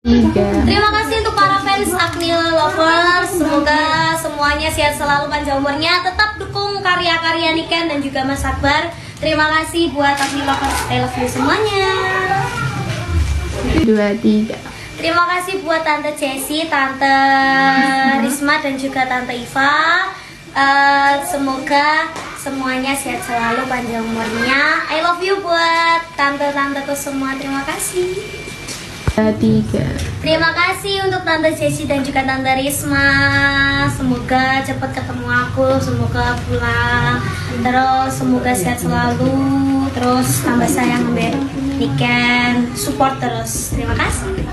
Terima kasih untuk para fans Agni Lovers. Semoga semuanya sehat selalu, panjang umurnya. Tetap dukung karya-karya Niken dan juga Mas Akbar. Terima kasih buat Agni Lovers. I love you semuanya. 2, 3. Terima kasih buat Tante Jessie, Tante Risma dan juga Tante Iva. Semoga semuanya sehat selalu, panjang umurnya. I love you buat tante-tanteku semua. Terima kasih. 3. Terima kasih untuk Tante Jessie dan juga Tante Risma. Semoga cepat ketemu aku, semoga pulang. Terus semoga sehat selalu. Terus tambah sayang sampai Niken, support terus. Terima kasih.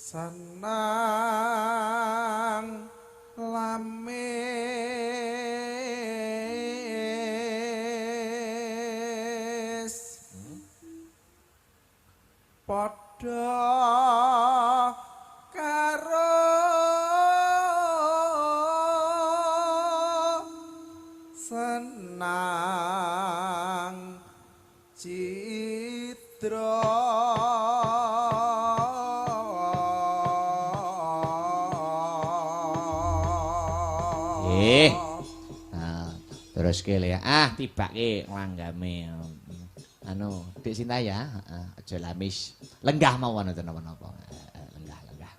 Senang lamis padha karo senang citra. Nah, terus ke ya. Ah, tibake langgame. Anu, Dik Sinta ya, aja lamis. Lenggah mawon enten napa-napa. Lenggah.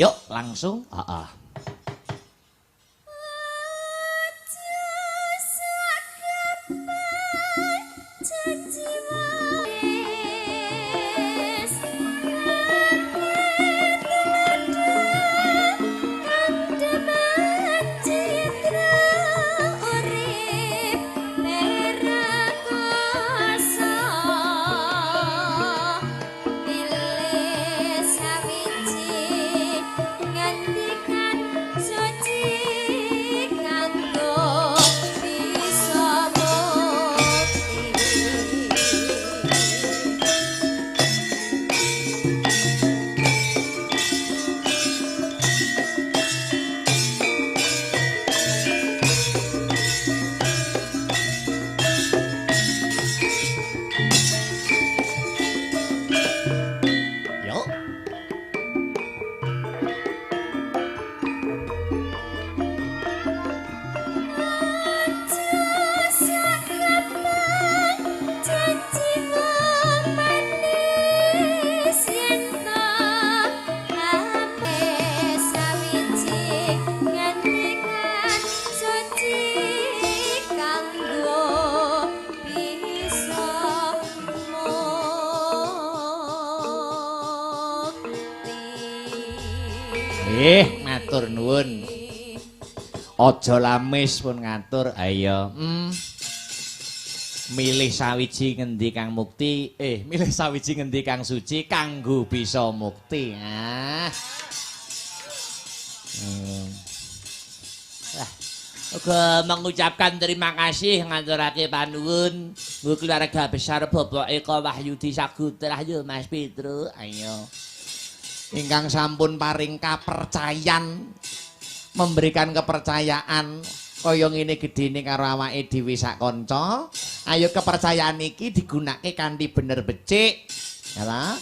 Yuk, langsung. Heeh. Matur nuwun. Aja lamis pun ngatur. Ayo. Milih sawiji ngendi kang mukti, milih sawiji ngendi kang suci kanggo bisa mukti. Uga mengucapkan terima kasih ngaturake panuwun nggo keluarga besar Bapak Eko Wahyudi Sagutra yo Mas Petro. Ayo. Ingkang sampun paring kapercayan, memberikan kepercayaan kaya ngene gedene karo awake dhewe sak kanca. Ayo kepercayaan iki digunakake kanthi bener becik. Ya.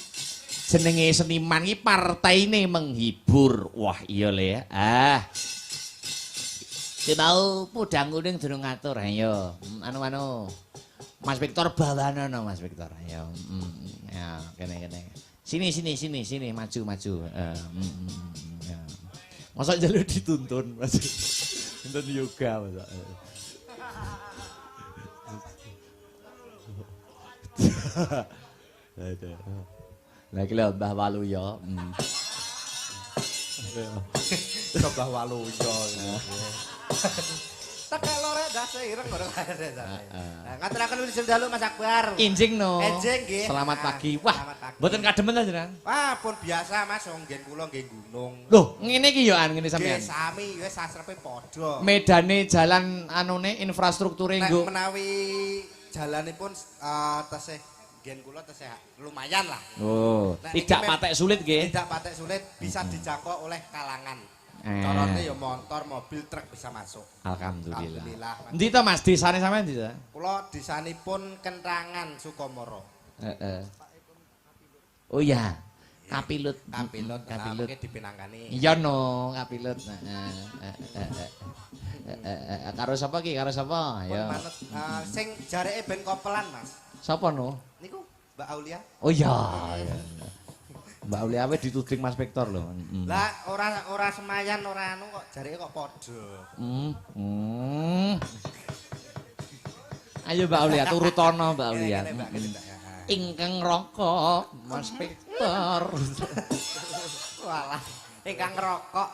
Jenenge seniman iki partaine menghibur. Wah, iya le. Ki mau podang kuning durung ngatur. Ayo. Anu. Mas Victor bawanono Mas Victor. Ayo. Ya, kene. Sini, maju. Ya. Masa jalur dituntun, Mas. Tuntun yoga, Mas. Lagi lho Mbah Waluya. Mbah Waluya. Tak lorek ndase ireng ngono kae. Nah, ngaturaken nulis dalu Mas Akbar. Injing no. Enjing nggih. Selamat pagi. Wah, Selamat pagi. mboten kademen ta jenengan? Wah, pun biasa Mas, wong ngen kula nggih gunung. Loh, ngene iki yo ngene sampean. Nggih sami wis sasrepe padha. Medane jalan anune infrastrukture Nek nggo. menawi jalanipun tesih ngen kula tesih lumayan lah. Oh, Nek tidak niki patek sulit nggih. Tidak patek sulit, bisa dijangkau oleh kalangan. Carane ya motor, mobil, truk bisa masuk. Alhamdulillah. Alhamdulillah. Endi to Mas desane sampean ndi to? Kula desanipun Kentrangan Sukomoro. Heeh. Oh iya, kapilut. Kapilut, Kapilut. mungkin dipinangkani. Iya no, kapilut. Karo sapa ki? Karo sapa? Pun Ya. manut sing jareke ben kopelan, Mas. Sapa no? Niku Mbak Aulia. Oh iya. Iya. Mbak Aulia awe dituding Mas Victor lho. Lah ora semayan ora anu kok jareke kok padha. Ayo Mbak Aulia turutono Mbak Aulia. Ngene, Mbak, ngene, Mbak. Ingkang rokok Mas Victor. Walah, ingkang rokok.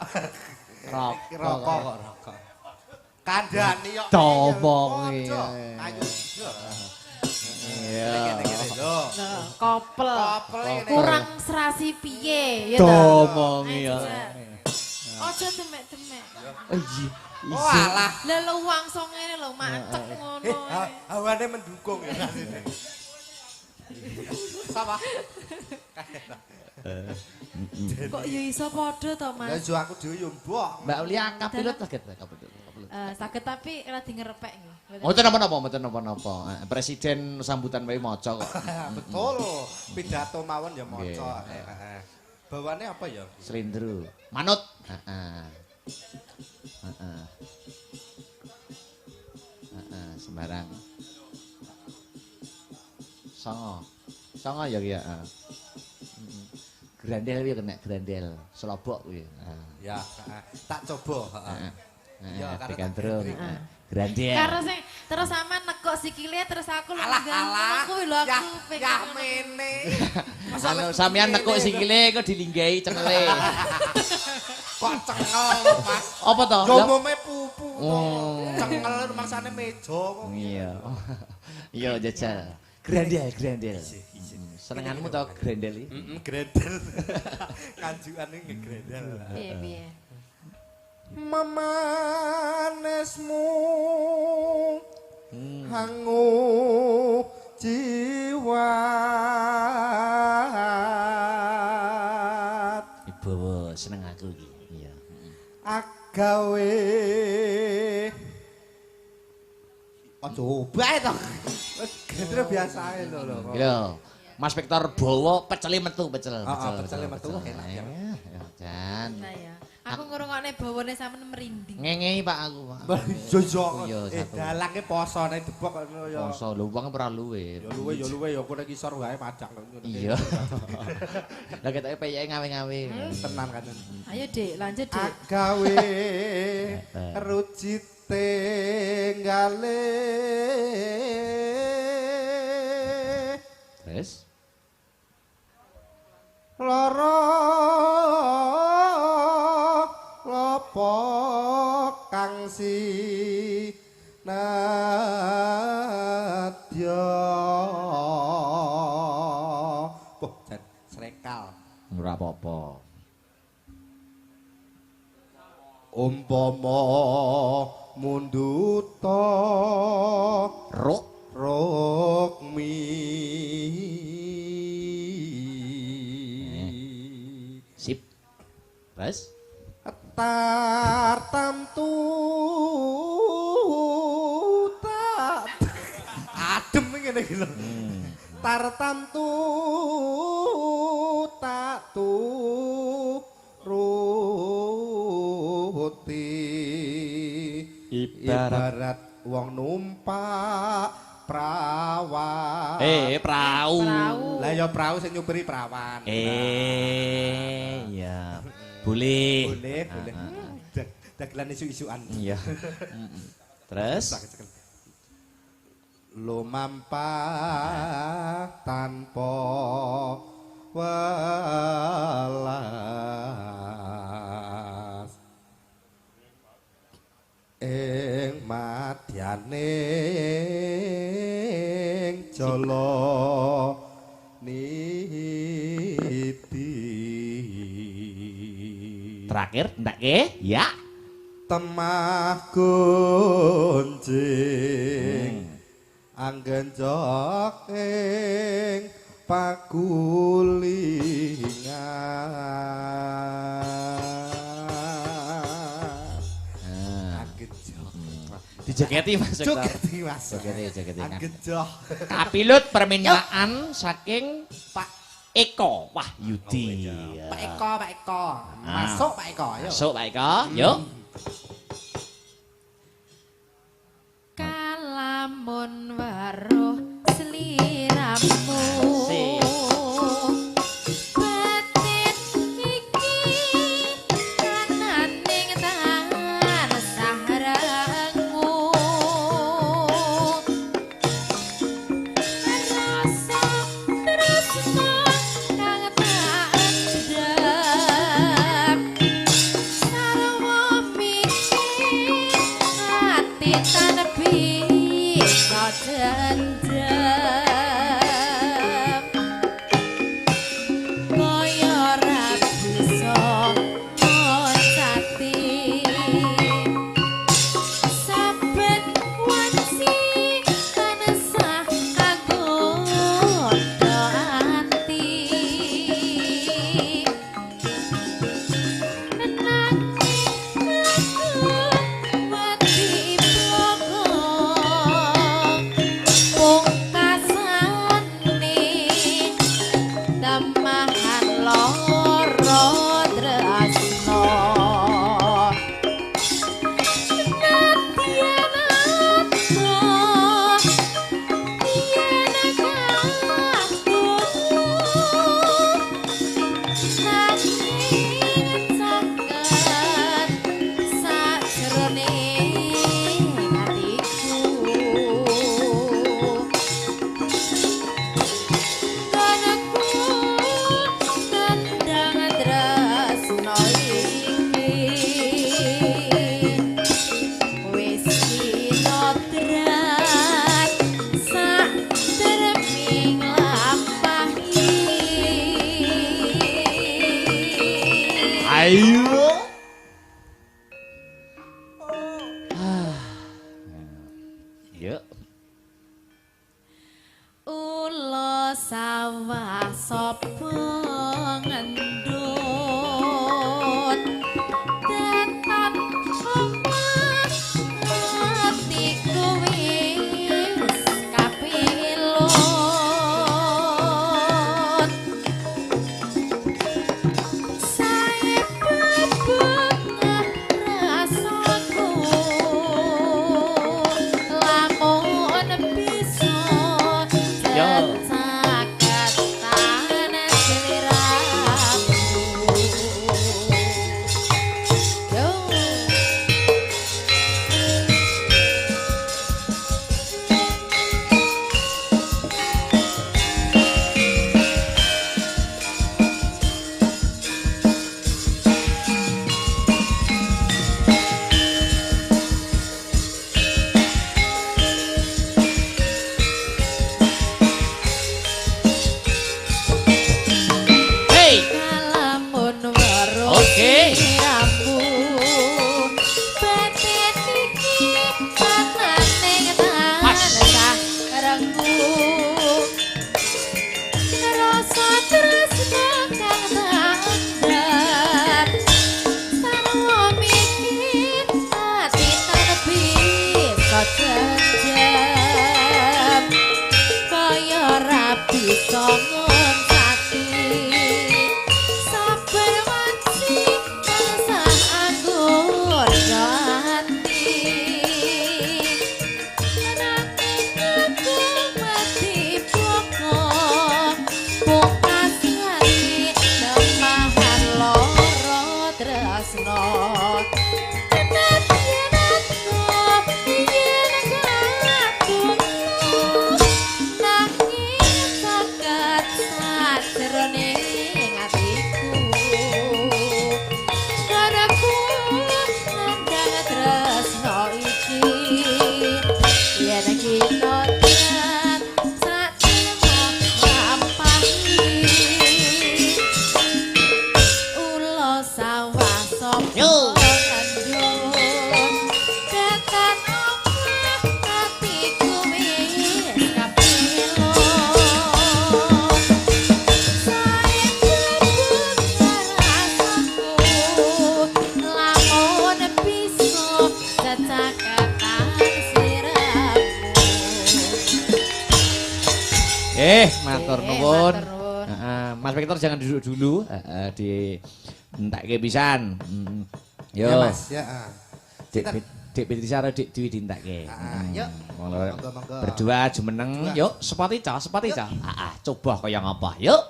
Rokok. Rokok. Kandhani kok. Domong, iya. Ayo. Iya. Ngene-ngene lho. Nah, kopel. Kopel ngene. Kurang serasi piye ya ta? Domong iya. Aja demek-demek. Oh iya. Walah. Lah luwang song ngene lho matek ngono. Hawane mendukung ya kasine. Sapa? Kok ya iso padha to, Lah Mas? jo aku dhewe yo mbok. Mbak Aulia kapilut kaget kapilut. Saged tapi rada ngerepek nggih. Mboten napa-napa, mboten napa-napa. Presiden sambutan wae maca kok. Betul. Pidato mawon ya maca. Nggih. Bawane apa ya? Slindro. Manut. Heeh. Sembarang. Songo ya ya. Grandel ya kena grandel, selobok kuwi. Ya, tak coba, Heeh. Ya, karena Pikantrum. Heeh. Grandel. Karo sing terus sampean nekok sikile terus aku lho kuwi lho ya, aku ya pengen. mene. Anu sampean nekuk sikile kok dilinggahi cengele. Kok cengel, Mas? Apa to? Yo Lah- umume pupu to. Oh. Cengel rumangsane meja kok. Iya. Iya jajal. Grandel. Senenganmu to grandel iki? Grendel. Kanjukan iki grendel. Piye-piye. Memanesmu hangu jiwat Ibu seneng aku iki. Iya. agawe aja obah to. Gendro biasa ae lho. Lho, Mas Victor bawa pecele metu, pecel. pecele metu enak ya. Ya, Jan. Nah ya. Aku ngrungokne bawane sampean merinding. Ngengei Pak aku, Pak. Jojo. Iya, satu. Dalange posone debok ngono ya. Poso lho wong ora luwe. Ya luwe ya kok nek isor wae pajak ngono. Iya. Lah ketoke peyeke ngawe-ngawe. Tenan kan. Ayo Dik, lanjut Dik. Agawe ruci tenggale Terus lara lopo kang nadya jan srekal ora apa-apa. umpama munduta Ruk rukmi sip. Terus tartamtu tak adem ngene iki lho tartamtu tak turuti ibarat wong numpak prawan prau. lah ya prau sing nyupiri prawan Iya. Boleh. boleh dagelan isu-isuan Iya. Terus lumampah tanpa welas ing madyan jala niti. Terakhir ndake ya. Temah gonjing anggen jok ing pakulingan. Anggen jok. Dijogeti Mas. Jogeti Mas. Jogeti. Anggen jok. Kapilut permintaan saking Pak Eko Wahyudi. Pak Eko. Masuk Pak Eko, ayo. Masuk Pak Eko, yuk. Kalamun weruh sliramu. Batin iki kananing tangan sahrangmu. Rasa tresno kang tak endhep. Sarwa mikir ati tanepi dendam kaya ora bisa ngocati saben wanci tansah agoda ati Ayo. Yuk. Ula sawah sapa ngendut tetan omah atiku wis kapilut sae bebungah rasaku lamun bisa Yo. Matur nuwun. Mas Victor jangan duduk dulu, di entekke pisan. Yo. Ya Mas, ya. Dik Beatrice karo Dik Dewi dientekke. Yuk. Monggo. Berdua jumeneng. Yuk, sepot ica. Coba kaya ngapa. Yuk.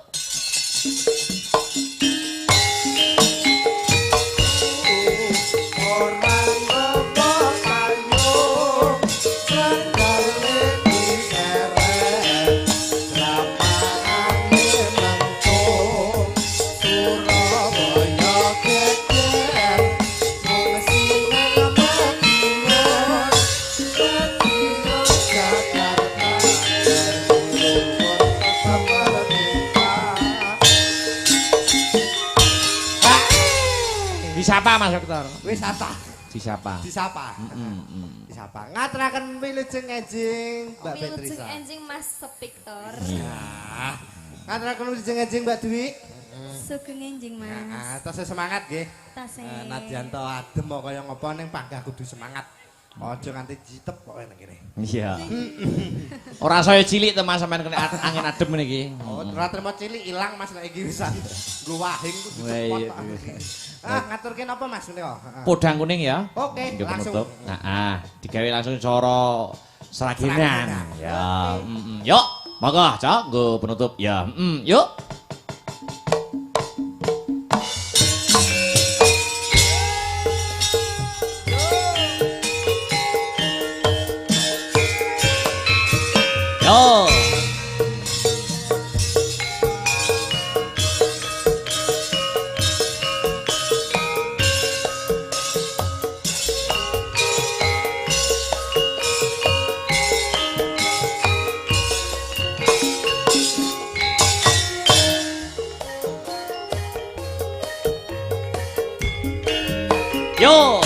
Disapa Mas Dokter. Wis apa? Disapa. Disapa. Disapa. Ngaturaken wilujeng enjing Mbak Beatrice. Wilujeng enjing Mas Victor. Nah, ngaturaken wilujeng enjing Mbak Dwi. Sugeng enjing Mas. Heeh, tasih semangat nggih. Tasih. Nadyan to adem kok kaya ngapa ning panggah kudu semangat. Aja nganti jitep kok nang kene. Iya. Ora saya cilik to Mas sampean kena angin adem ngene iki. Oh, ora trimo cilik ilang Mas nek iki wisan. Nggo wahing kudu cepot. Ngaturke napa Mas menika? Podang kuning ya. Oke, langsung. Heeh, digawe langsung cara seraginan. Ya, yuk. Monggo, Cok, nggo penutup. Ya, yuk. Yo. Yo.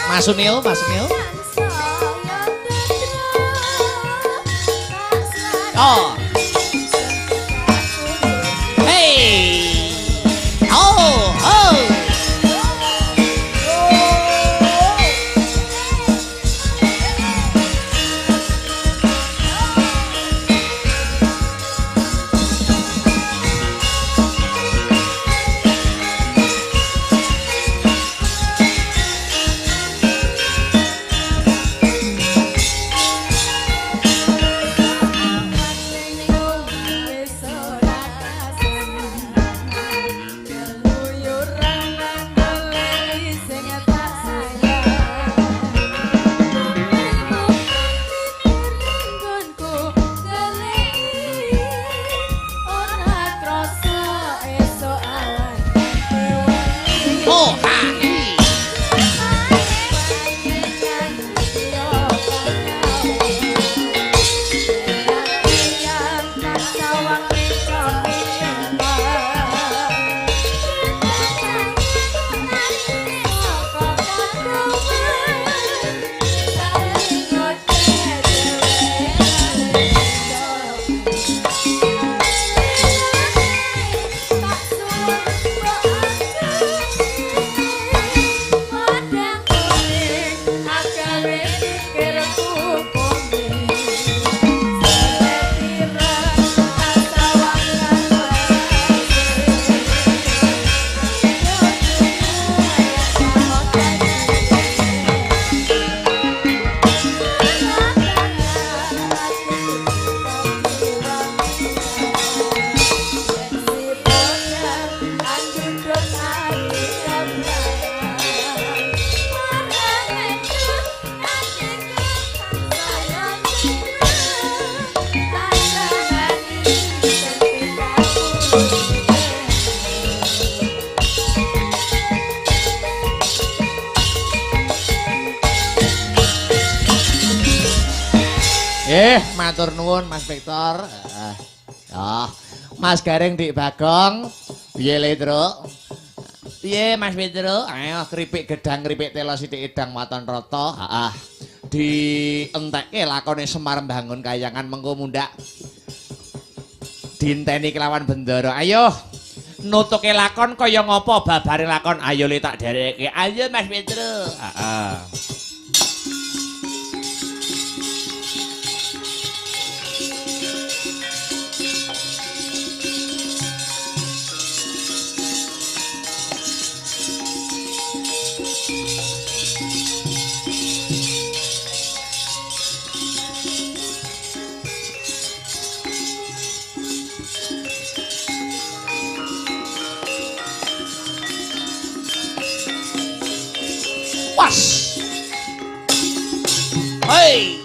Mas Sunil, Mas Sunil. Oh. Hey. Oh, oh. Oh, ha. Matur nuwun Mas Victor. Ya, Mas Gareng Dik Bagong. Piye le, Truk? Piye Mas Victor? Ayo keripik gedang, keripik telo sithik edang maton rata. Heeh. Dientekke lakone Semar mbangun kayangan mengko mundhak. Dinteni kelawan bendara. Ayo. Nutuke lakon kaya ngopo babare lakon? Ayo le tak dereke. Ayo Mas Victor. Heeh. Was. Hey.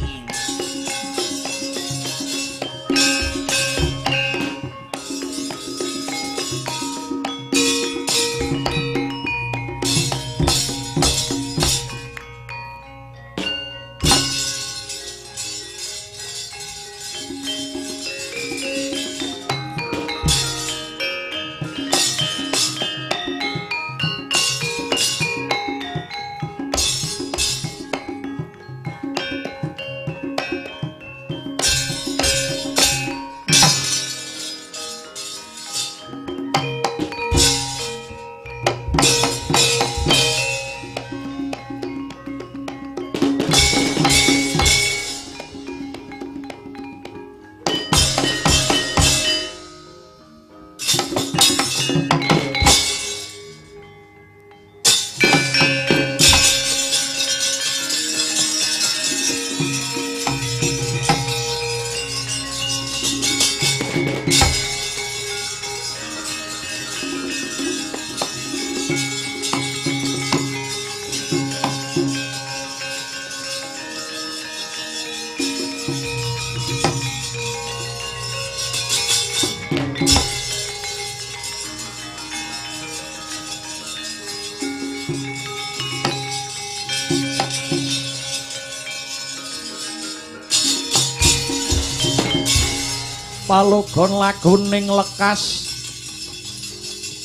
Palogon laguning lekas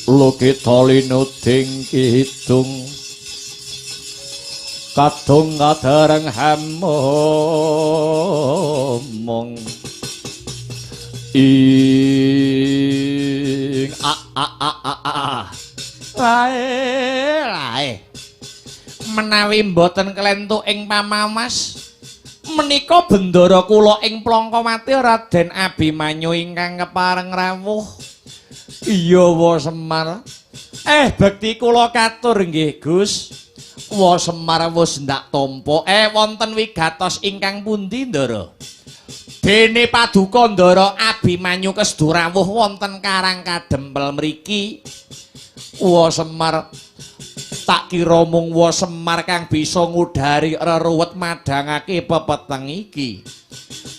Lukita linuding kidung kadung kadereng hamomong ing lae menawi mboten kelentuk ing pamamas menika bendara kula ing Plangkamati Raden Abimanyu ingkang kepareng rawuh. Iya Wa Semar. Bekti kula katur nggih Gus. Wa Semar wis ndak tampa. Wonten wigatos ingkang pundi Ndara? Dene paduka Ndara Abimanyu kestu rawuh wonten Karang Kadempel mriki. Wa Semar tak kira mung Wa Semar kang bisa ngudari reruwet madhangake pepeteng iki.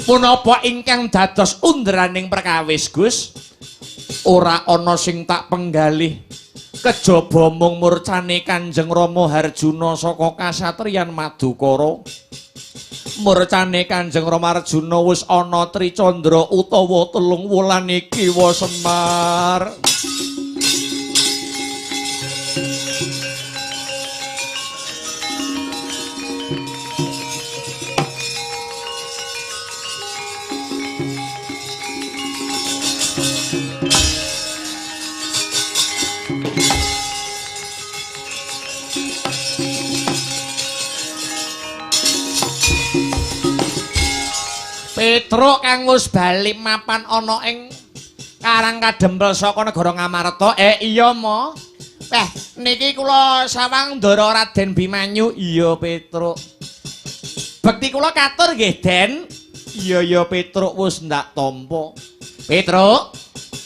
Punapa ingkang dados underaning perkawis Gus? Ora ana sing tak penggalih kejaba mung murcane Kanjeng Rama Harjuna saka kasatriyan Madukara. Murcane Kanjeng Rama Arjuna wis ana tricandra utawa 3 wulan iki wa Semar. Petruk kang wis bali mapan ana ing Karang Kadempel saka negara Ngamarta. Iya mo. Niki kula sawang ndara Raden Bimanyu. Iya Petruk. Bekti kula katur nggih, Den. Iya Petruk wis ndak tampa. Petruk,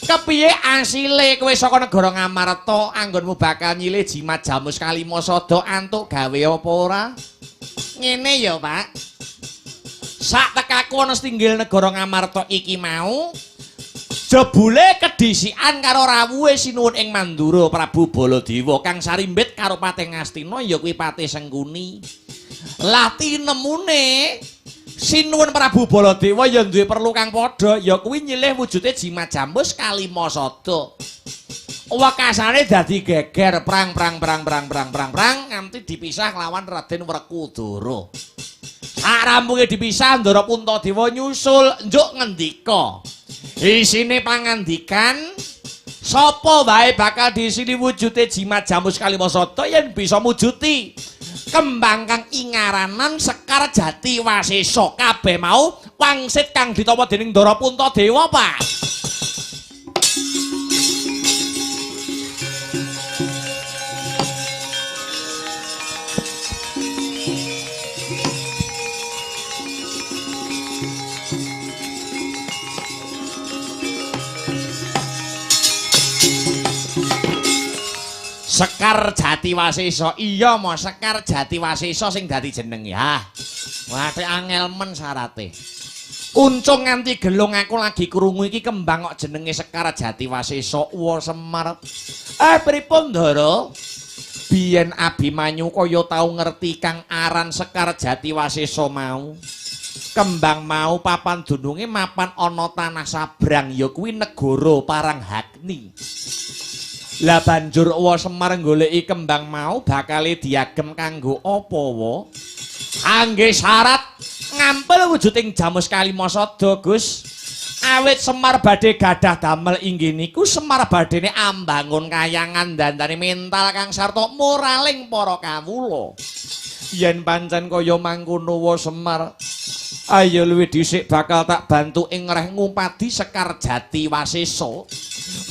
kepiye asile kowe saka negara Ngamarta anggonmu bakal nyilih jimat Jamus Kalimasada antuk gawe apa ora? Ngene ya, Pak. Sak tekaku ana setinggil negara Ngamarta iki mau jebule kedhisikan karo rawuhe sinuwun ing Mandura Prabu Baladewa kang sarimbit karo Patih Ngastina ya kuwi Patih Sengkuni. Lah tinemune sinuwun Prabu Baladewa ya duwe perlu kang padha ya kuwi nyilih wujude jimat Jamus Kalimasada. Wakasane dadi geger prang nganti dipisah lawan Raden Werkudara. Sarampunge dipisah Ndara Puntadewa nyusul njuk ngendika. Isine pangandikan sapa wae bakal disini wujude jimat Jamus Kalimasada yen bisa mujuti kembang kang ingaranan Sekar Jati Wasesa kabeh mau wangsit kang ditampa dening Ndara Puntadewa, Pak. Sekar Jati Wasesa. Iya mo, Sekar Jati Wasesa sing dadi jeneng ya. Wate angel men syarate. Uncung nganti gelung aku lagi krungu iki kembang kok jenenge Sekar Jati Wasesa wa Semar. Pripun Ndara? Biyen Abimanyu kaya tau ngerti kang aran Sekar Jati Wasesa mau. Kembang mau papan dununge mapan ana tanah sabrang ya kuwi negara Paranghagni. Lah banjur wa Semar goleki kembang mau bakale diagem kanggo apa wa? Kangge syarat ngampil wujuding Jamus Kalimasada, Gus. Awit Semar badhe gadah damel inggih niku Semar badhene ambangun kayangan dandane mental kang sarta moraling para kawula. Yen pancen kaya mangkono wa Semar, ayo luwih dhisik bakal tak bantu ing reh ngumpadi Sekar Jati Wasesa.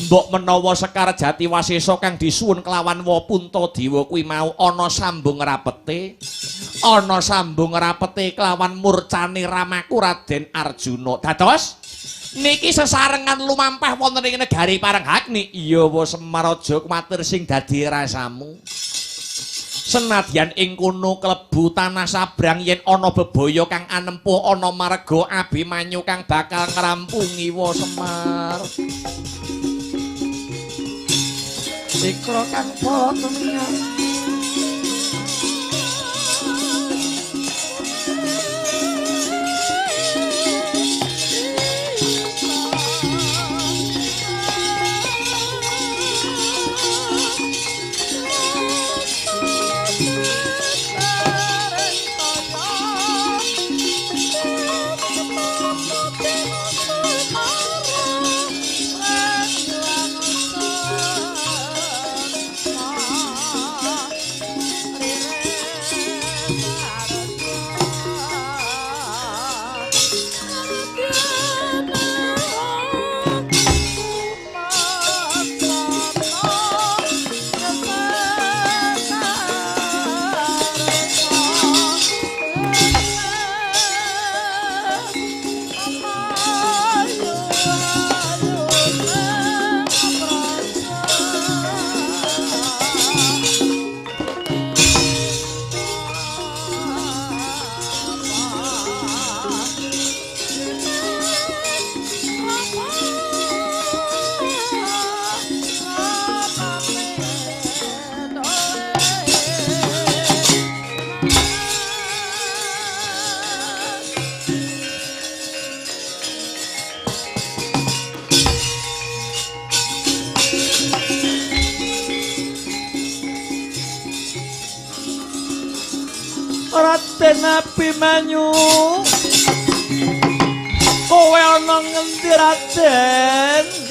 Mbok menawa Sekar Jati Wasesa kang disuwun kelawan wa Puntadewa kuwi mau ana sambung rapete. Ana sambung rapete kelawan murcane ramaku Raden Arjuna. Dados niki sesarengan lumampah wonten ing negari Paranghagni. Iya wa Semar aja kuwatir sing dadi rasamu. Senadyan ing kono klebu tanah sabrang yen ana bebaya kang anempuh ana marga Abimanyu kang bakal ngrampungi wa Semar. Sikra kang potongnya Raden Abimanyu kowe ana ngendi Raden?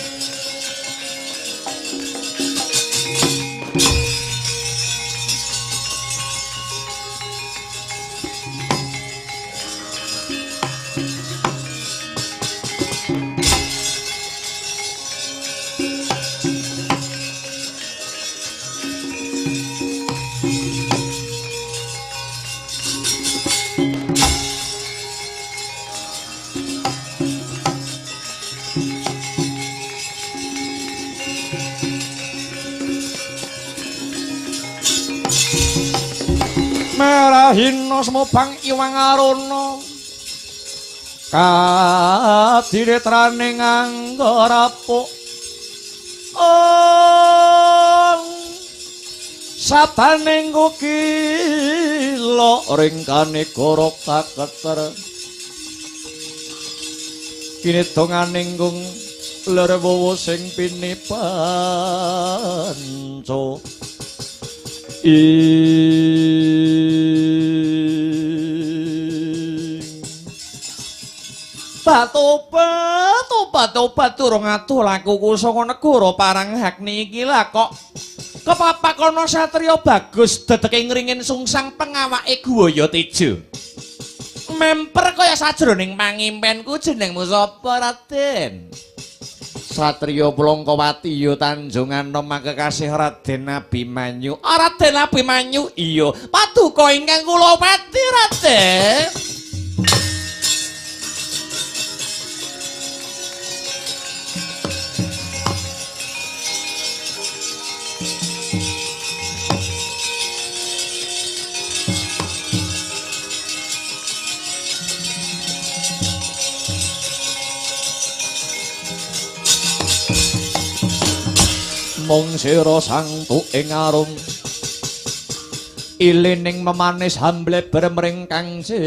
Merahina semubang Iwang Aruna kadinetrane nganggo rapuk satane kila ringkane goro kaketer kinedongane nggung lerwowo sing pinipanco Tobat durung atuh lakuku saka negara Paranghakni iki lah kok kepapak ana satriya bagus dedeke ngringin sungsang pengawake Guwaya Teja. Memper kaya sajroning pangimpenku jenengmu sapa Raden? Satriya Plongkowati ya Tanjungan Nom kekasih Raden Abimanyu. Raden Abimanyu iya paduka ingkang kula pati Raden. Mung sira sangtu ing arum ilining memanis hambleber mringkang cipta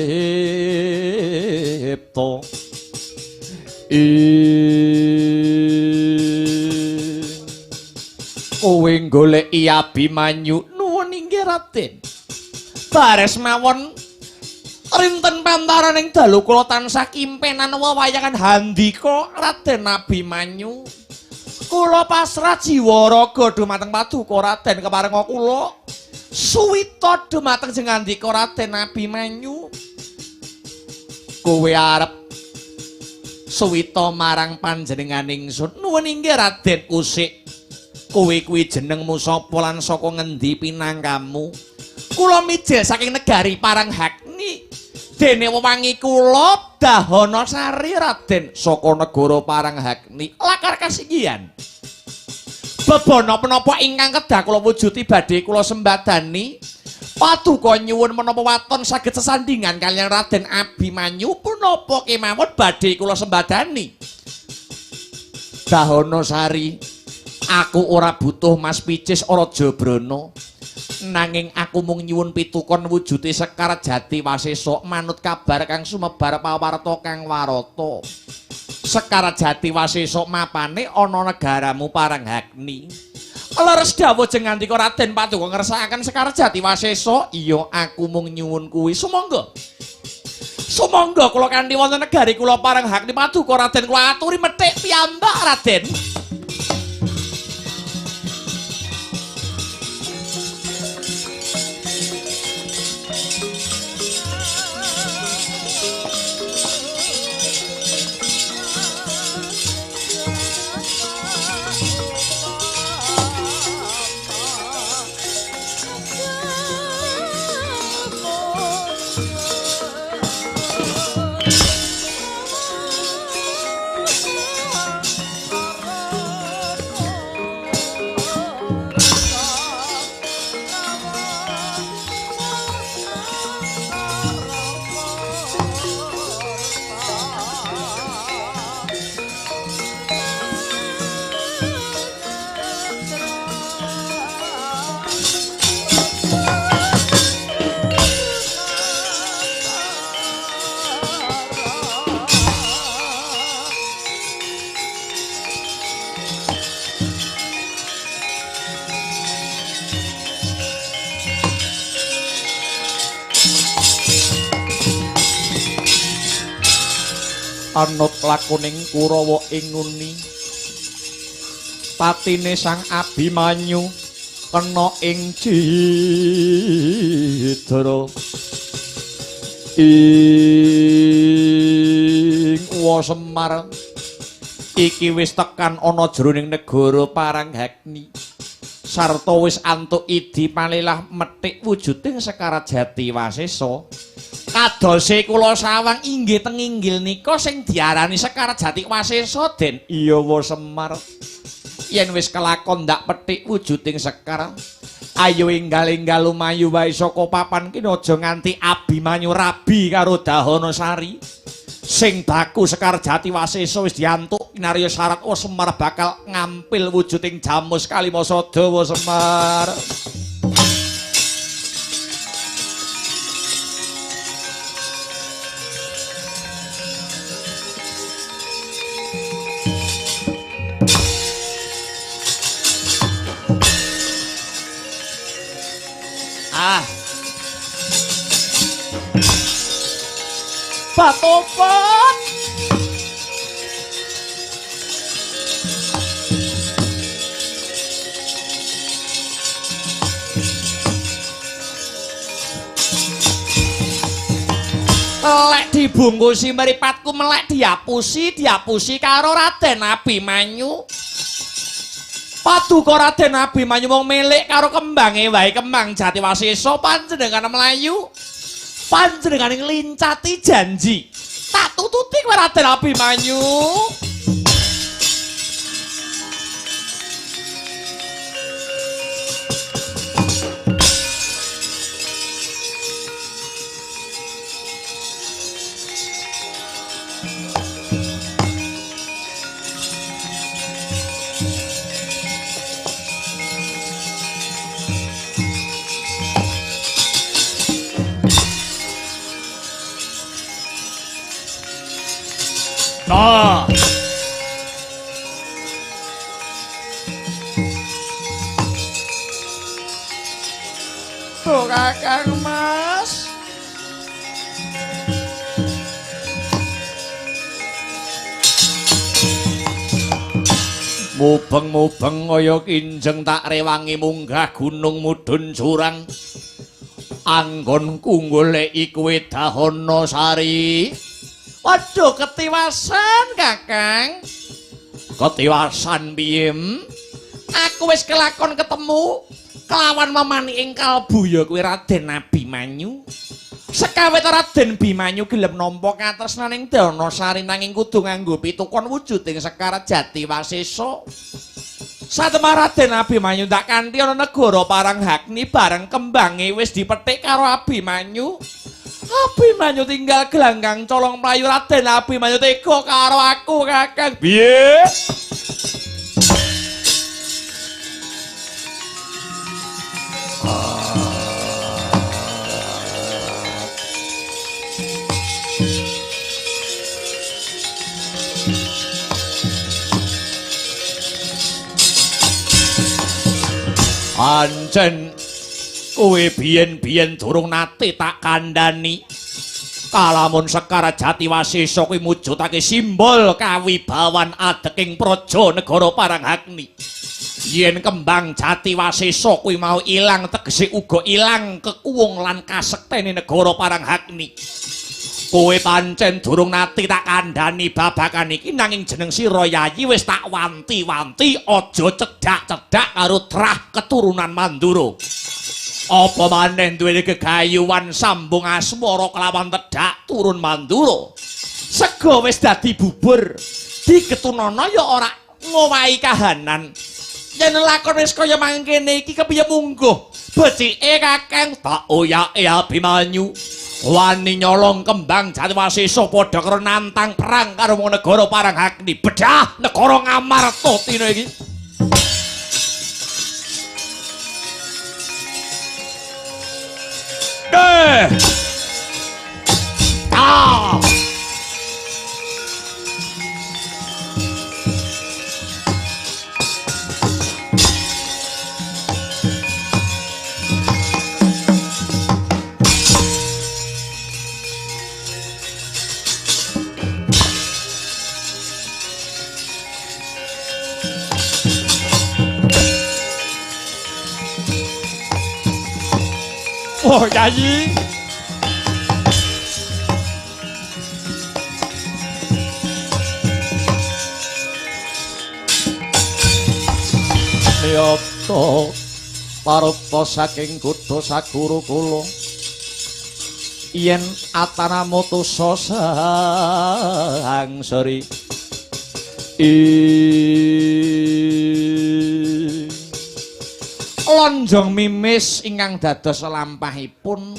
kowe goleki Abimanyu nuwun inggih Raden. Bares mawon rinten pantaraning dalu kula tansah kimpenan wewayangan handika Raden Abimanyu. Kula pasrah jiwa raga dhumateng paduka Raden keparenga kula suwita dhumateng jengandika Raden Abimanyu. Kowe arep suwita marang panjenengan ingsun. Nuwun inggih Raden. Usik kowe kuwi jenengmu sapa lan saka ngendi pinangkamu? Kula mijil saking negari Paranghakni. Dene wewangi kula Dahanasari Raden saka negara Paranghakni. Lakar kasinggihan. Bebana menapa ingkang kedah kula wujuti badhe kula sembadani. Paduka nyuwun menapa waton saged sesandingan kaliyan Raden Abimanyu punapa kemawon badhe kula sembadani. Dahanasari, aku ora butuh Mas Picis Raja Brana. Nanging aku mung nyuwun pitukon wujude Sekar Jati Wasesa manut kabar kang sumebar pawarta kang warata. Sekar Jati Wasesa mapane ana negaramu Paranghakni. Leres dawuh jengandika Raden Paduka ngersakaken Sekar Jati Wasesa. Iya, aku mung nyuwun kuwi. Sumangga. Sumangga kula kanthi wonten negari kula Paranghakni Paduka Raden kula aturi methik piyambak Raden. anut lakuning Kurawa ing nguni patine Sang Abimanyu kena ing Citra ing Semar iki wis tekan ana jroning negara Paranggakni sarta wis antuk idi palilah methik wujuding Sekar Jati Wasesa kadose kula sawang inggih teng inggil nika sing diarani Sekar Jati Wasesa den iya wa Semar yen wis kelakon ndak petik wujuding Sekar ayo enggal-enggal lumayu wae saka papan kene aja nganti Abimanyu rabi karo Dahanasari sing baku Sekar Jati Wasesa wis diantuk kinarya syarat Semar bakal ngampil wujuding Jamus Kalimasada Semar. Patopat melek dibungkusi mripatku melek diapusi karo Raden Abimanyu paduka Raden Abimanyu wong milik karo kembange wae kembang Jati Wasesa panjenengan Melayu panjenengan nglincati janji tak tututi kowe Raden Abimanyu nah tuh Kakang Mas mubeng-mubeng kaya kinjeng tak rewangi munggah gunung mudhun jurang anggon kunggule iku Dahanasari. Waduh ketiwasan Kakang. Ketiwasan piye? Aku wis kelakon ketemu kelawan memani ing kalbu ya kuwi Raden Abimanyu. Sekawit Raden Bimanyu gelem nampa katresnaning Dahanasari nanging kudu nganggo pitukon wujuding Sekar Jati Wasesa. Satemah Raden Abimanyu ndak kanthi ana negara Paranggakni bareng kembange wis dipethik karo Abimanyu. Abimanyu tinggal gelanggang colong mlayu Raden Abimanyu tega karo aku Kakang. Piye? Ancen kowe biyen-biyen durung nate tak kandhani kalamun Sekar Jati Wasesa kuwi mujudake simbol kawibawan adeking praja negara Paranggakni. Yen kembang Jati Wasesa kuwi mau ilang tegese uga ilang kekuwung lan kasektene negara Paranggakni. Kowe pancen durung nate tak kandhani babagan iki nanging jeneng sira Yayi wis tak wanti-wanti aja cedhak-cedhak karo trah keturunan Mandura. Apa maneh duwe gegayuhan sambung asmara kelawan tedhak turun Mandura. Sega wis dadi bubur. Digetunana ya ora ngowahi kahanan. Yen lakon wis kaya mangkene iki kepiye mungguh? Becike Kakang tak oyake Abimanyu. Wani nyolong kembang Jati Wasesa padha karo nantang perang karo negara Paranggakni. Bedah negara Ngamartatina iki. Wah, Yayi. Niyata parta saking kutha Sagara kula yen atanamu tusa sangsari lonjong mimis ingkang dados lampahipun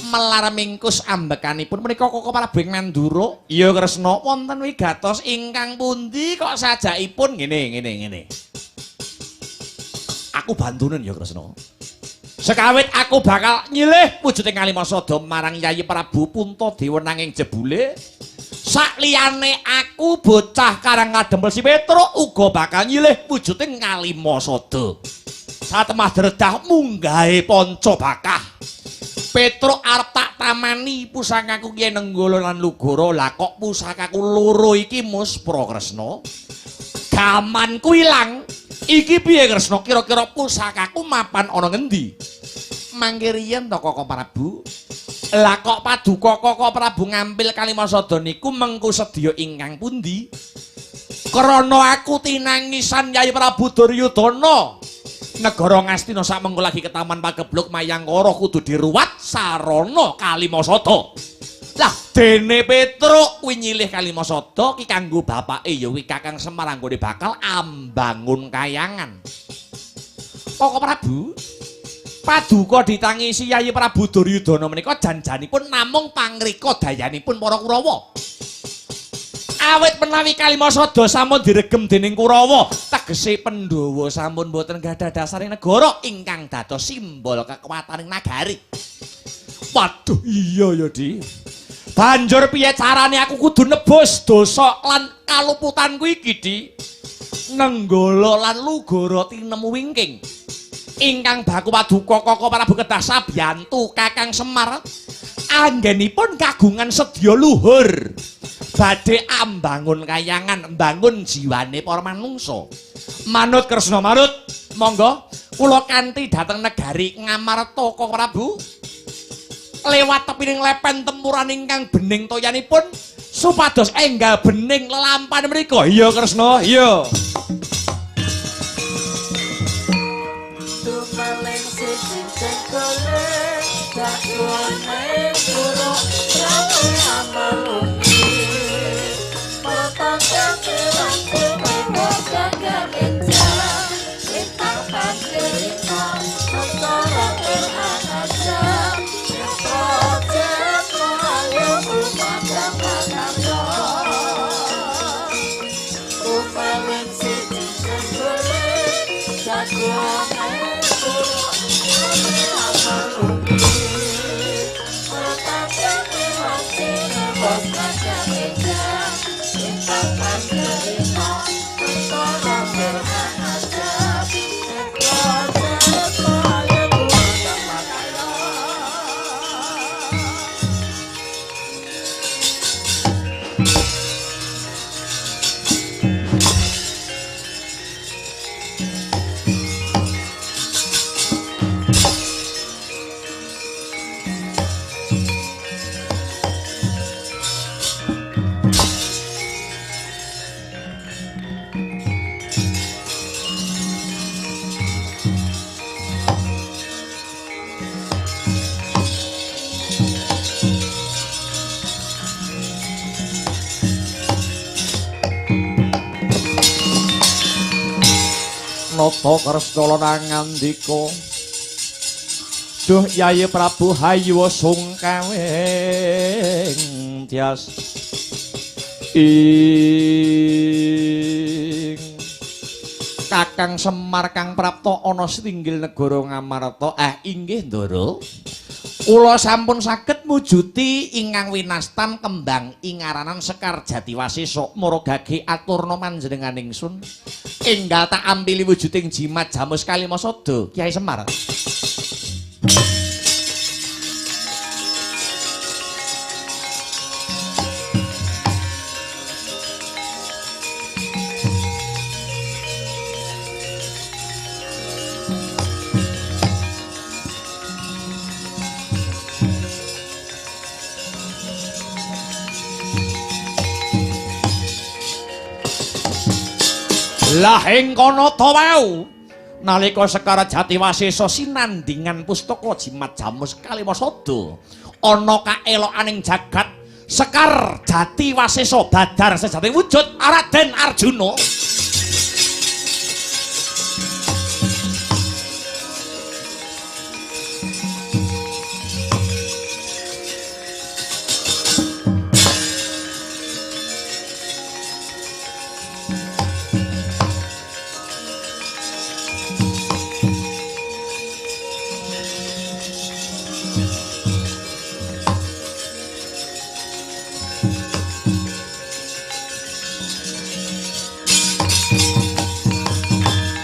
melar mingkus ambekanipun menika Koko Prabu Mandura. Ya Kresna wonten wigatos ingkang pundi kok sajakipun ngene. Aku bantunen ya Kresna. Sekawit aku bakal nyilih wujuding Kalimasada marang Yayi Prabu Puntadewa nanging jebule sakliyane aku bocah karang kadempel si Petruk uga bakal nyilih wujuding Kalimasada. Satemah dredah munggahe Pancabakah. Petruk arep tak tamani pusakaku Kyai Nenggala lan Lugara. Lah kok pusakaku loro iki Mus Prakresna? Gamanku ilang. Iki piye Kresna? Kira-kira pusakaku mapan ana ngendi? Mangke riyen to Koko Prabu. Lah kok paduka Koko Prabu ngambil Kalimasada niku mengku sedya ingkang pundi? Krana aku tinangisan Yayi Prabu Duryudana. Negara Ngastina samengko lagi ke Taman Pagebluk Mayangkara kudu diruwat sarana Kalimasada. Lah dene Petruk kuwi nyilih Kalimasada ki kanggo bapake ya kuwi Kakang Semar anggone bakal ambangun kayangan. Koko Prabu paduka ditangisi Yayi Prabu Duryudana menika janjanipun namung pangrika dayanipun para Kurawa. Awit menawi Kalimasada sampun diregem dening Kurawa, tegese Pandhawa sampun boten gadah dasaring negara ingkang dados simbol kekuwataning nagari. Waduh iya ya Di. Banjur piye carane aku kudu nebus dosa lan kaluputanku iki Di? Nenggala lan Lugara tinemu wingking. Ingkang baku paduka Koko Prabu kedah sabiyantu Kakang Semar anggenipun kagungan sedya luhur. Badhe ambangun kayangan, mbangun jiwane para manungsa. Manut Kresna manut, monggo kula kanthi dhateng negari Ngamarta Koko Prabu. Lewat tepining lepen tempuran ingkang bening toyanipun supados enggal bening lelampan mriku. Iya Kresna, iya. Tumaling siji cengkole dakone puro rame amalung. Nata Kresna lan ngandika Duh Yayi Prabu hayya sungkawing tias ing Kakang Semar kang prapta ana satinggil negara Ngamarta. Inggih Ndara. Kula sampun saged mujuti ingkang winastan kembang ingaranan Sekar Jatiwasesa maragake aturna panjenengan ingsun enggal tak ampili wujuding jimat jamus Kalimasada Kyai Semar. Lah ing kono ta wau nalika Sekar Jatiwasesa sinandingan pustaka jimat jamus Kalimasada ana kaelokaning jagat Sekar Jatiwasesa badar sejati wujud Raden Arjuna.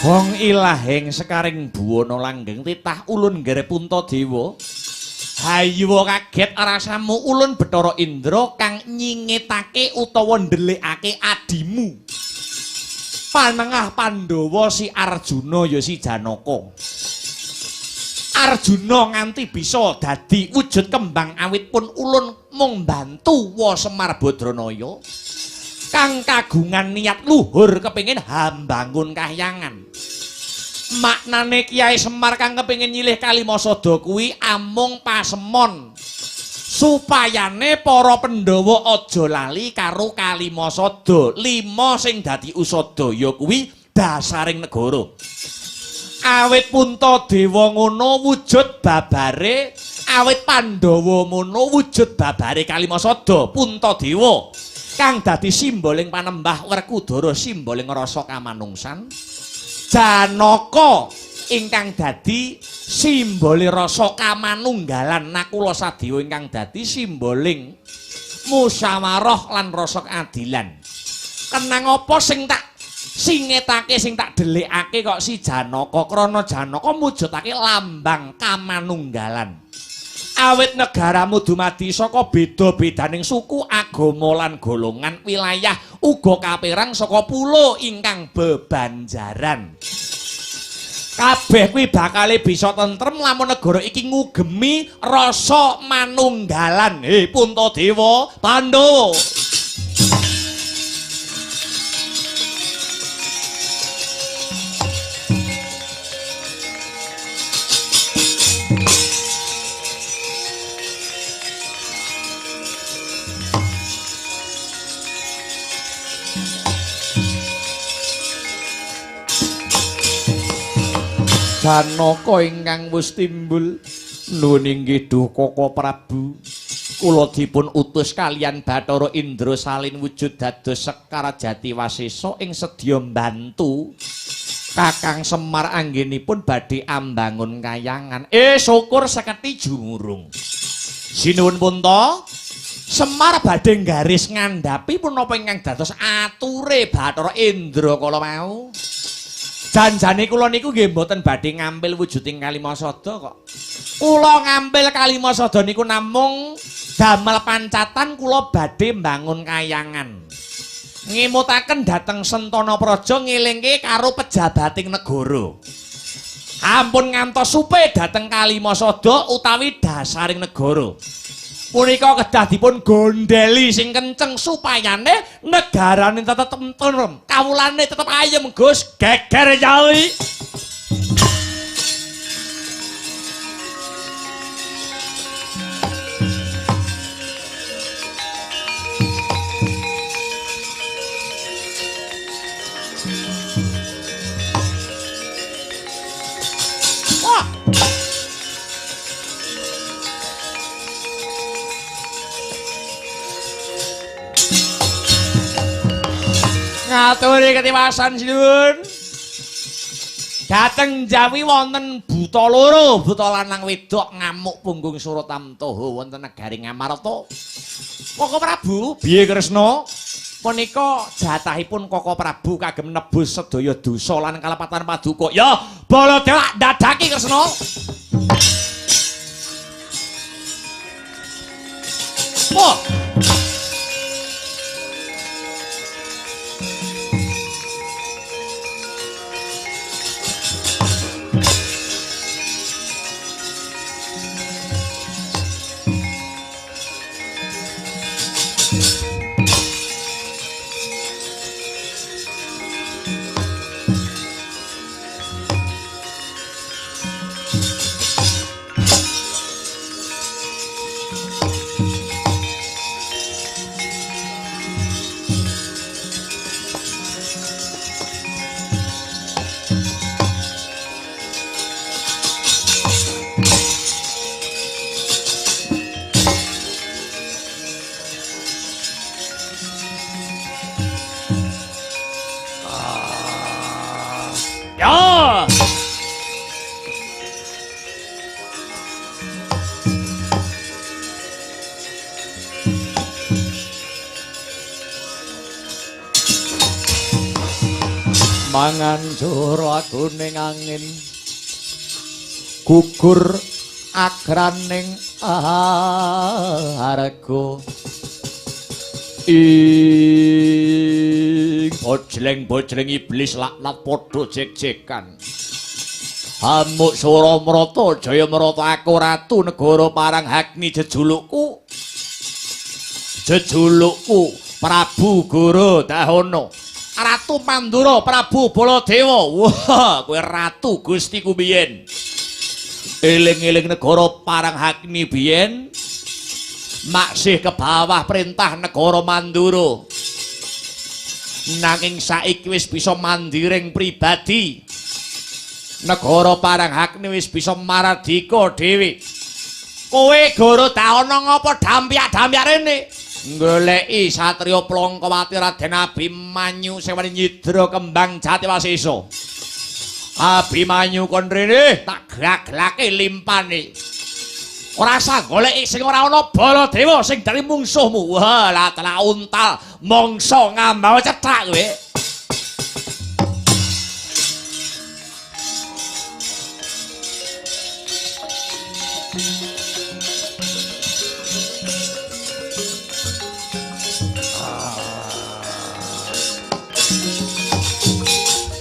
Wong ilahing sekaring buwana langgeng titah ulun nggere Puntadewa. Hayuwa kaget rasamu ulun Bathara Indra kang nyingetake utawa ndelikake adimu. Panengah Pandhawa si Arjuna ya si Janaka. Arjuna nganti bisa dadi wujud kembang awit pun ulun mung mbantu wa Semar Badranaya. Kang kagungan niat luhur kepingin hambangun kahyangan. Maknane Kyai Semar kang kepingin nyilih Kalimasada kuwi amung pasemon supayane para Pandhawa aja lali karo Kalimasada. 5 sing dadi usadaya kuwi dasaring negara. Awit Puntadewa ngono wujud babare, awit Pandhawa ngono wujud babare Kalimasada. Puntadewa kang dadi simboling panembah Werkudara, simboling rasa kamanungsan. Janaka ingkang dadi simbole rasa kamanunggalan. Nakula Sadewa ingkang dadi simboling musyawarah lan rasa keadilan. Kenang apa sing tak singetake, sing tak delikake kok si Janaka? Krana Janaka mujudake lambang kamanunggalan. Awit negaramu dumadi saka beda-bedaning suku, agama lan golongan, wilayah uga kapérang saka pulo ingkang bebanjaran. Kabeh kuwi bakale bisa tentrem lamun negara iki ngugemi rasa manunggalan. Puntadewa, Pandhawa. Janaka ingkang wis timbul nuwun inggih Duh Koko Prabu, kula dipun utus kaliyan Bathara Indra salin wujud dados Sekar Jatiwasesa ing sedya mbantu Kakang Semar anggenipun badhe ambangun kayangan. Syukur seketi jumurung. Sinuwun punta Semar badhe garis ngandhapi punapa ingkang dados ature Bathara Indra kala mau. Janjane kula niku nggih mboten badhe ngambil wujuding Kalimasada kok. Kula ngambil Kalimasada niku namung damel pancatan kula badhe mbangun kayangan. Ngemutaken dhateng Sentana Praja ngelingke karo pejabating negara. Ampun ngantos supe dhateng Kalimasada utawi dasaring negara. Punika kedah dipun gondeli sing kenceng supayane negarane tetep tentrem, kawulane tetep ayem, Gus. Geger Jawi. Ngaturi ketiwasan sinuwun. Dhateng Jawi wonten buta loro, buta lanang wedok ngamuk punggung Suratamtaha wonten negari Ngamarta. Koko Prabu, piye Kresna? Punika jatahipun Koko Prabu kagem nebus sedaya dosa lan kalepatan paduka. Ya, Baladewa ndadaki Kresna. Oh. mangan joro aku ning angin gugur agraning arga bojleng-bojleng iblis laknat padha jek-jekan Hamuk Suramrata Jayamrata aku ratu negara Paranghagni jejulukku Prabu Gorodahana Ratu Pandura Prabu Baladewa wah kowe ratu Gustiku biyen eling-eling negara Paranghagni biyen maksih ke bawah perintah negara Mandura nanging saiki wis bisa mandiring pribadi negara Paranghagni wis bisa maradika dhewe kowe Gorodahana ngapa dampiak-dampiak rene goleki satriya Plongkowati Raden Abimanyu sing wani nyidra kembang Jatiwasesa Abimanyu kon rene tak gerak-gerake limpane ora usah goleki sing ora ana Baladewa sing dari mungsuhmu wah lah telah untal mangsa ngambau cethak kowe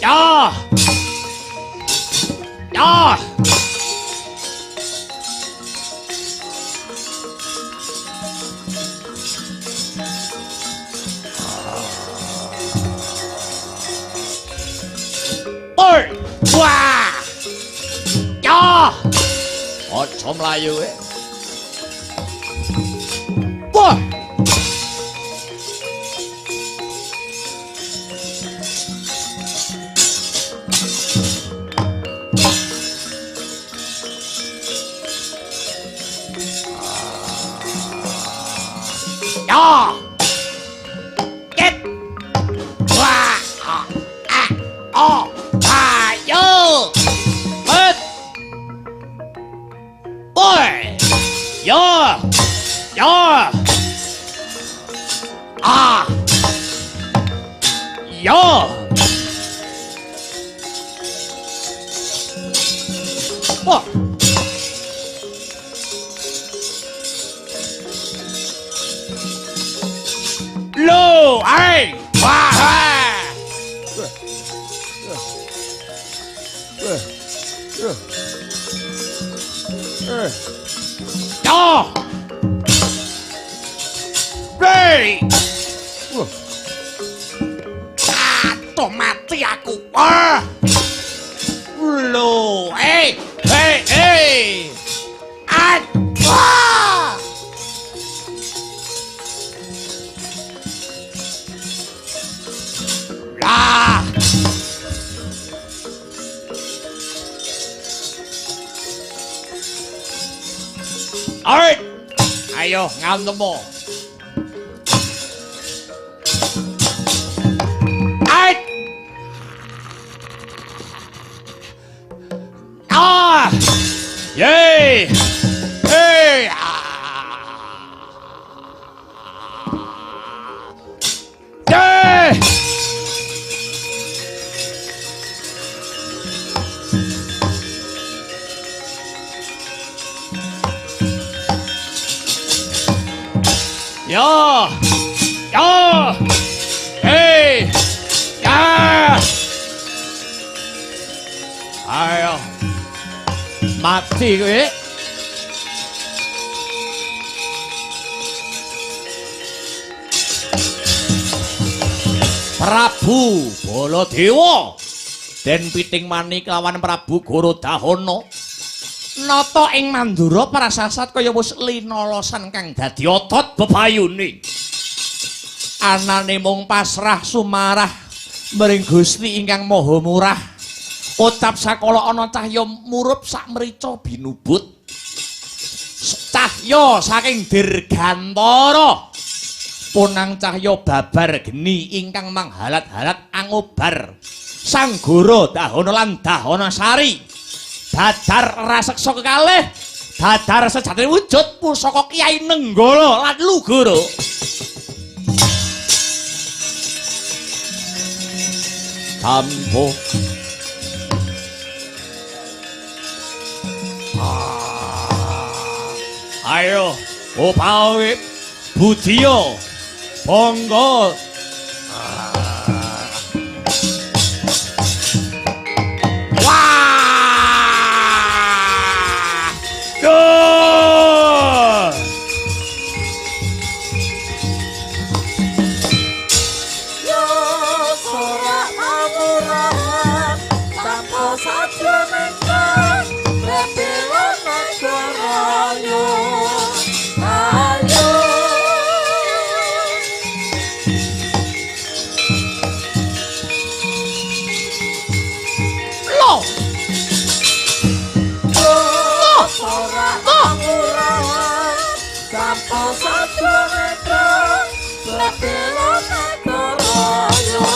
Ya! Ya! Oi! Wah! Ya! Aja mlayu kowe. Wah! Ya! Get! Wah! Oh! Ayo! Bet! Oi! Ya! Ya! Ah! Ya! Wah! Lo, ai, wah, ya, hey, atau mati aku, lo, hey, wah. Lah. Alright. Ayo ngantemo. Alright. Ah. Yay. Hey. Yay. Ya, ya, hey, ya, ayo, mati kowe. Prabu Baladewa den piting mani kelawan Prabu Gorodahana nata ing Mandura prasasat kaya wis linolosan kang dadi otot bebayune anane mung pasrah sumarah mring Gusti ingkang Maha Murah ucap sakala ana cahya murup sak mrica binubut cahya saking dirgantara punang cahya babar geni ingkang manghalat-halat angobar Sang Gorodahana lan Dahanasari dadar raseksa kekalih dadar sejatine wujud pusaka Kyai Nenggala lan Lugoro tampo ayo upawit budiyo bangga wah duh Yo sorak mawurahan tanpa saja mentang Bebelan negara yo ayo lo Yo sorak mawurahan tanpa saja mentang Bebelan negara yo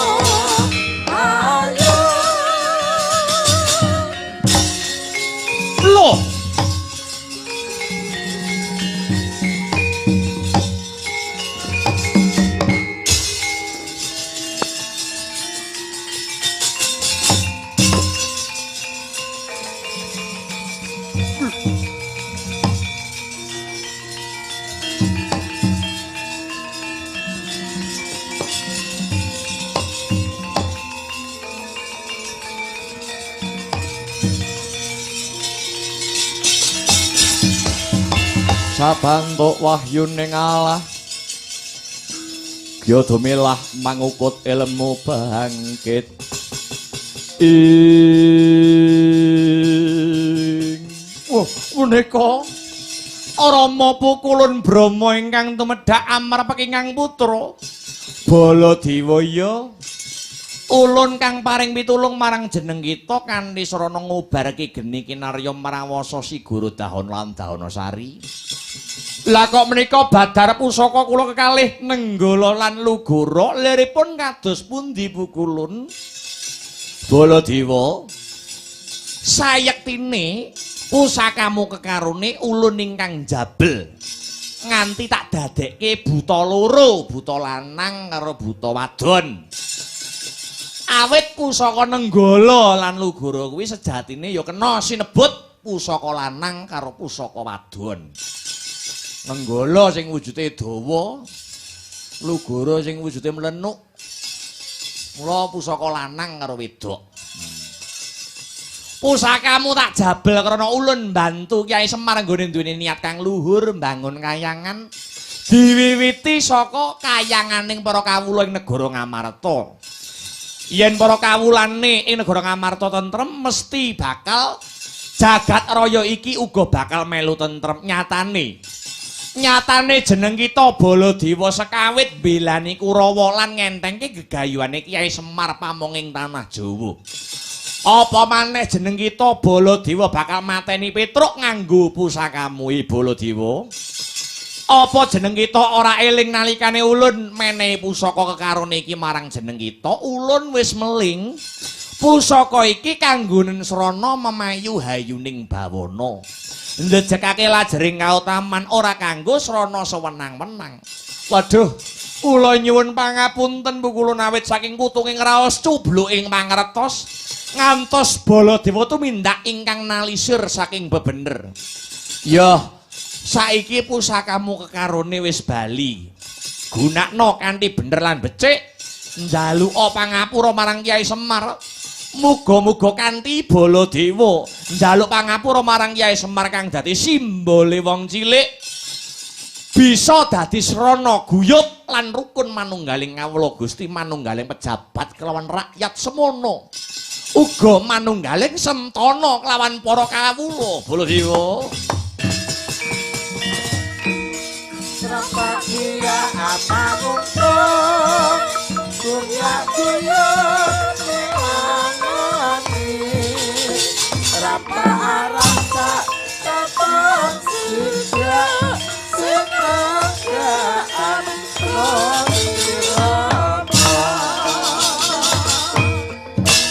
ayo lo sabantuk wahyuning Allah Gyodamilah mangukut ilmu bangkit ing wah menika Rama Pukulun Brama ingkang tumedhak amarep ingkang putra Baladewaya ulun kang paring pitulung marang jeneng kita kanthi sarana ngubarake geni kinarya marawasa Sigara Dahana lan Dahanasari. Lah kok menika badar pusaka kula kekalih Nenggala lan Lugara liripun kados pundi Pukulun? Baladewa sayektine pusakamu kekarone ulun ingkang jabel nganti tak dadekke buta loro, buta lanang karo buta wadon. Awit pusaka Nenggala lan Lugara kuwi sejatine ya kena sinebut pusaka lanang karo pusaka wadon. Nenggala sing wujude dawa, Lugara sing wujude mlenuk. Mula pusaka lanang karo wedok. Pusakamu tak jabel krana ulun bantu Kyai Semar nggone duweni niat kang luhur mbangun kayangan diwiwiti saka kayanganing para kawula ing negara Ngamarta. Yen para kawulane ing negara Ngamarta tentrem mesti bakal jagat raya iki uga bakal melu tentrem. Nyatane jeneng kita Baladewa sekawit belani Kurawa lan ngentengke gegayuhane Kyai Semar pamonging tanah Jawa. Apa maneh jeneng kita Baladewa bakal mateni Petruk nganggo pusakamu Baladewa? Apa jeneng kita ora eling nalikane ulun menehi pusaka kekarone iki marang jeneng kita? Ulun wis meling pusaka iki kanggonen srana memayu hayuning bawana. Ndejekake lajering kautaman ora kanggo srana sewenang-wenang. Waduh, kula nyuwun pangapunten Pukulun awit saking kutunging raos cubluking mangertos ngantos Baladewa tumindak ingkang nalisir saking bebener. Ya, saiki pusakamu kekarone wis bali. Gunakno kanthi bener lan becik, njaluka pangapura marang Kyai Semar. Muga-muga kanthi Baladewa njaluk pangapura marang Kyai Semar kang dadi simbole wong cilik bisa dadi srana guyub lan rukun manunggaling kawula Gusti, manunggaling pejabat kelawan rakyat semono. Uga manunggaling sentana kelawan para kawula Baladewa. Serapa dia apa mungkin dunia dia melangani Serapa arah tak dapat